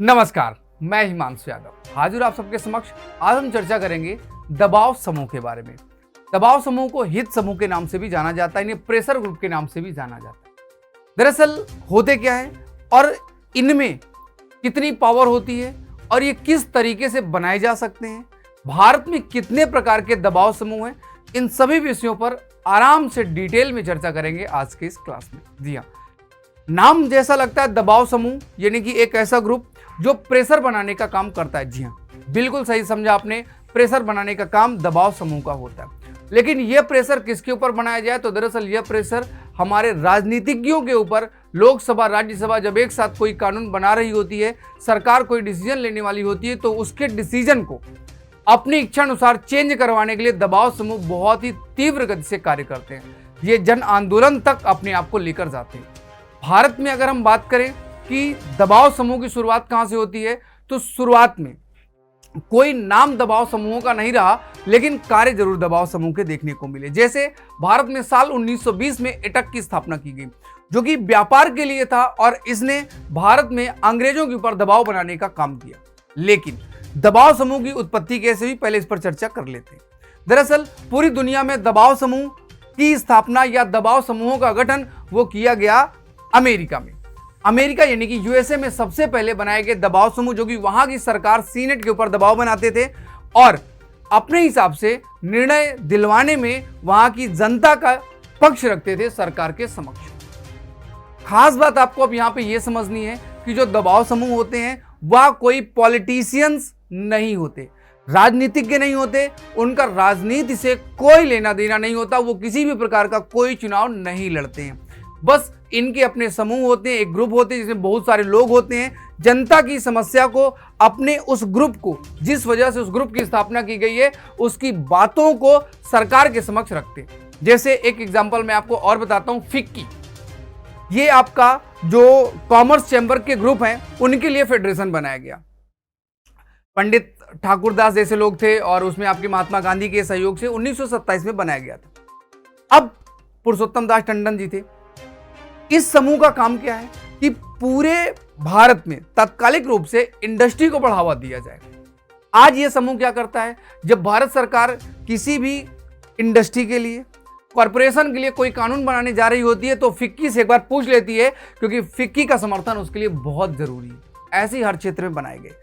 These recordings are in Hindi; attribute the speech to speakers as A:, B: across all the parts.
A: नमस्कार, मैं हिमांशु यादव हाजिर आप सबके समक्ष। आज हम चर्चा करेंगे दबाव समूह के बारे में। दबाव समूह को हित समूह के नाम से भी जाना जाता है, इन्हें प्रेशर ग्रुप के नाम से भी जाना जाता है। दरअसल होते क्या है और इनमें कितनी पावर होती है और ये किस तरीके से बनाए जा सकते हैं, भारत में कितने प्रकार के दबाव समूह हैं, इन सभी विषयों पर आराम से डिटेल में चर्चा करेंगे आज के इस क्लास में। जी हाँ, नाम जैसा लगता है दबाव समूह यानी कि एक ऐसा ग्रुप जो प्रेशर बनाने का काम करता है। जी हाँ, बिल्कुल सही समझा आपने, प्रेशर बनाने का काम दबाव समूह का होता है। लेकिन यह प्रेशर किसके ऊपर बनाया जाए, तो दरअसल यह प्रेशर हमारे राजनीतिज्ञों के ऊपर। लोकसभा राज्यसभा जब एक साथ कोई कानून बना रही होती है, सरकार कोई डिसीजन लेने वाली होती है, तो उसके डिसीजन को अपनी इच्छा अनुसार चेंज करवाने के लिए दबाव समूह बहुत ही तीव्र गति से कार्य करते हैं। ये जन आंदोलन तक अपने आप को लेकर जाते हैं। भारत में अगर हम बात करें कि दबाव समूह की शुरुआत कहां से होती है, तो शुरुआत में कोई नाम दबाव समूहों का नहीं रहा, लेकिन कार्य जरूर दबाव समूह के देखने को मिले। जैसे भारत में साल 1920 में एटक की स्थापना की गई, जो कि व्यापार के लिए था और इसने भारत में अंग्रेजों के ऊपर दबाव बनाने का काम किया। लेकिन दबाव समूह की उत्पत्ति कैसे हुई, पहले इस पर चर्चा कर लेते हैं। दरअसल पूरी दुनिया में दबाव समूह की स्थापना या दबाव समूहों का गठन वो किया गया अमेरिका में। अमेरिका यानी कि यूएसए में सबसे पहले बनाए गए दबाव समूह, जो कि वहां की सरकार सीनेट के ऊपर दबाव बनाते थे और अपने हिसाब से निर्णय दिलवाने में वहां की जनता का पक्ष रखते थे सरकार के समक्ष। खास बात आपको अब यहां पे यह समझनी है कि जो दबाव समूह होते हैं वह कोई पॉलिटिशियंस नहीं होते, राजनीतिज्ञ नहीं होते, उनका राजनीति से कोई लेना देना नहीं होता, वो किसी भी प्रकार का कोई चुनाव नहीं लड़ते हैं। बस इनके अपने समूह होते हैं, एक ग्रुप होते हैं जिसमें बहुत सारे लोग होते हैं। जनता की समस्या को अपने उस ग्रुप को, जिस वजह से उस ग्रुप की स्थापना की गई है, उसकी बातों को सरकार के समक्ष रखते हैं। जैसे एक एग्जांपल मैं आपको और बताता हूं, फिक्की, ये आपका जो कॉमर्स चैंबर के ग्रुप हैं उनके लिए फेडरेशन बनाया गया। पंडित ठाकुरदास जैसे लोग थे और उसमें आपके महात्मा गांधी के सहयोग से 1927 में बनाया गया था। अब पुरुषोत्तम दास टंडन जी थे। इस समूह का काम क्या है कि पूरे भारत में तात्कालिक रूप से इंडस्ट्री को बढ़ावा दिया जाए। आज यह समूह क्या करता है, जब भारत सरकार किसी भी इंडस्ट्री के लिए, कॉरपोरेशन के लिए कोई कानून बनाने जा रही होती है, तो फिक्की से एक बार पूछ लेती है, क्योंकि फिक्की का समर्थन उसके लिए बहुत जरूरी है। ऐसे ही हर क्षेत्र में बनाए गए।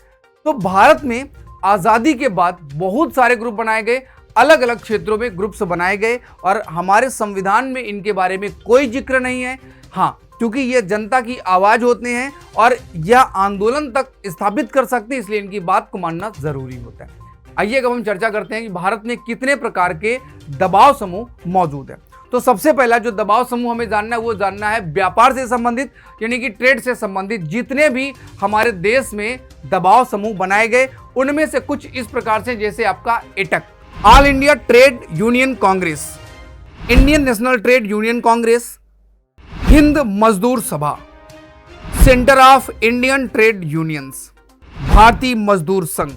A: तो भारत में आजादी के बाद बहुत सारे ग्रुप बनाए गए, अलग अलग क्षेत्रों में ग्रुप्स बनाए गए और हमारे संविधान में इनके बारे में कोई जिक्र नहीं है। हाँ, क्योंकि ये जनता की आवाज होते हैं और यह आंदोलन तक स्थापित कर सकते हैं, इसलिए इनकी बात को मानना जरूरी होता है। आइए अब हम चर्चा करते हैं कि भारत में कितने प्रकार के दबाव समूह मौजूद हैं। तो सबसे पहला जो दबाव समूह हमें जानना है वो जानना है व्यापार से संबंधित, यानी कि ट्रेड से संबंधित जितने भी हमारे देश में दबाव समूह बनाए गए, उनमें से कुछ इस प्रकार से, जैसे आपका AITUC, all India trade union Congress, Indian national trade union Congress, Hind मजदूर सभा, centre of Indian trade unions, भारतीय मजदूर संघ,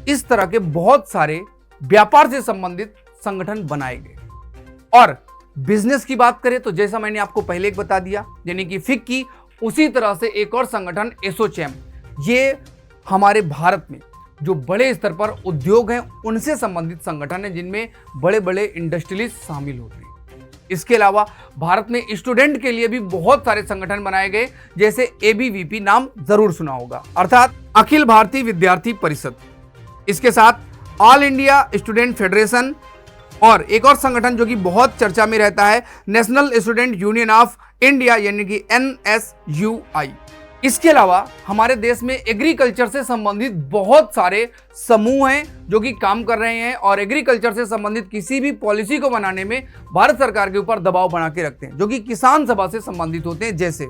A: इस तरह के बहुत सारे व्यापार से संबंधित संगठन बनाए गए। और बिजनेस की बात करें तो जैसा मैंने आपको पहले एक बता दिया, यानी कि फिक्की, उसी तरह से एक और संगठन एसोचैम, ये हमारे भारत में जो बड़े स्तर पर उद्योग हैं उनसे संबंधित संगठन है, जिनमें बड़े बड़े इंडस्ट्रियलिस्ट शामिल होते हैं। इसके अलावा भारत में स्टूडेंट के लिए भी बहुत सारे संगठन बनाए गए, जैसे एबीवीपी, नाम जरूर सुना होगा, अर्थात अखिल भारतीय विद्यार्थी परिषद। इसके साथ ऑल इंडिया स्टूडेंट फेडरेशन और एक और संगठन जो कि बहुत चर्चा में रहता है, national student union of India, यानी कि NSUI। इसके अलावा हमारे देश में एग्रीकल्चर से संबंधित बहुत सारे समूह हैं जो कि काम कर रहे हैं और एग्रीकल्चर से संबंधित किसी भी पॉलिसी को बनाने में भारत सरकार के ऊपर दबाव बना के रखते हैं, जो कि किसान सभा से संबंधित होते हैं, जैसे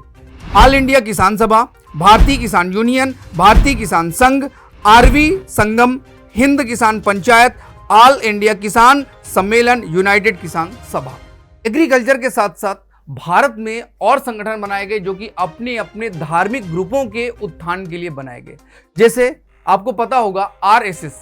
A: ऑल इंडिया किसान सभा, भारतीय किसान यूनियन, भारतीय किसान संघ, आरवी संगम, हिंद किसान पंचायत, ऑल इंडिया किसान सम्मेलन, यूनाइटेड किसान सभा। एग्रीकल्चर के साथ साथ भारत में और संगठन बनाए गए जो कि अपने अपने धार्मिक ग्रुपों के उत्थान के लिए बनाए गए। जैसे आपको पता होगा RSS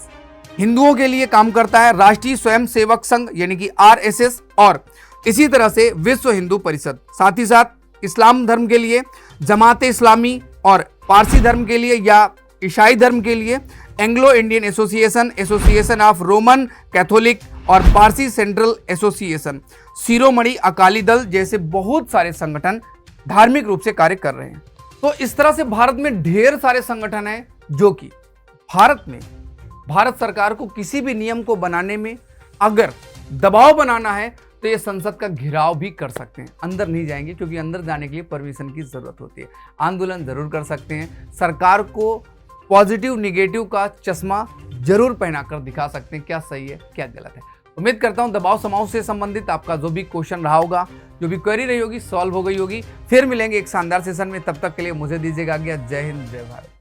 A: हिंदुओं के लिए काम करता है, राष्ट्रीय स्वयं सेवक संघ यानी कि RSS, और इसी तरह से विश्व हिंदू परिषद। साथ ही साथ इस्लाम धर्म के लिए जमात इस्लामी और पारसी धर्म के लिए या ईसाई धर्म के लिए Anglo Indian association, association of Roman Catholic और पारसी सेंट्रल एसोसिएशन, शिरोमणि अकाली दल जैसे बहुत सारे संगठन धार्मिक रूप से कार्य कर रहे हैं। तो इस तरह से भारत में ढेर सारे संगठन हैं जो कि भारत में भारत सरकार को किसी भी नियम को बनाने में अगर दबाव बनाना है तो ये संसद का घेराव भी कर सकते हैं। अंदर नहीं जाएंगे क्योंकि अंदर जाने के लिए परमिशन की जरूरत होती है। आंदोलन जरूर कर सकते हैं, सरकार को पॉजिटिव निगेटिव का चश्मा जरूर पहनाकर दिखा सकते हैं क्या सही है क्या गलत है। उम्मीद करता हूं दबाव समूह से संबंधित आपका जो भी क्वेश्चन रहा होगा, जो भी क्वेरी रही होगी, सॉल्व हो गई होगी। फिर मिलेंगे एक शानदार सेशन में, तब तक के लिए मुझे दीजिएगा आज्ञा। जय हिंद, जय भारत।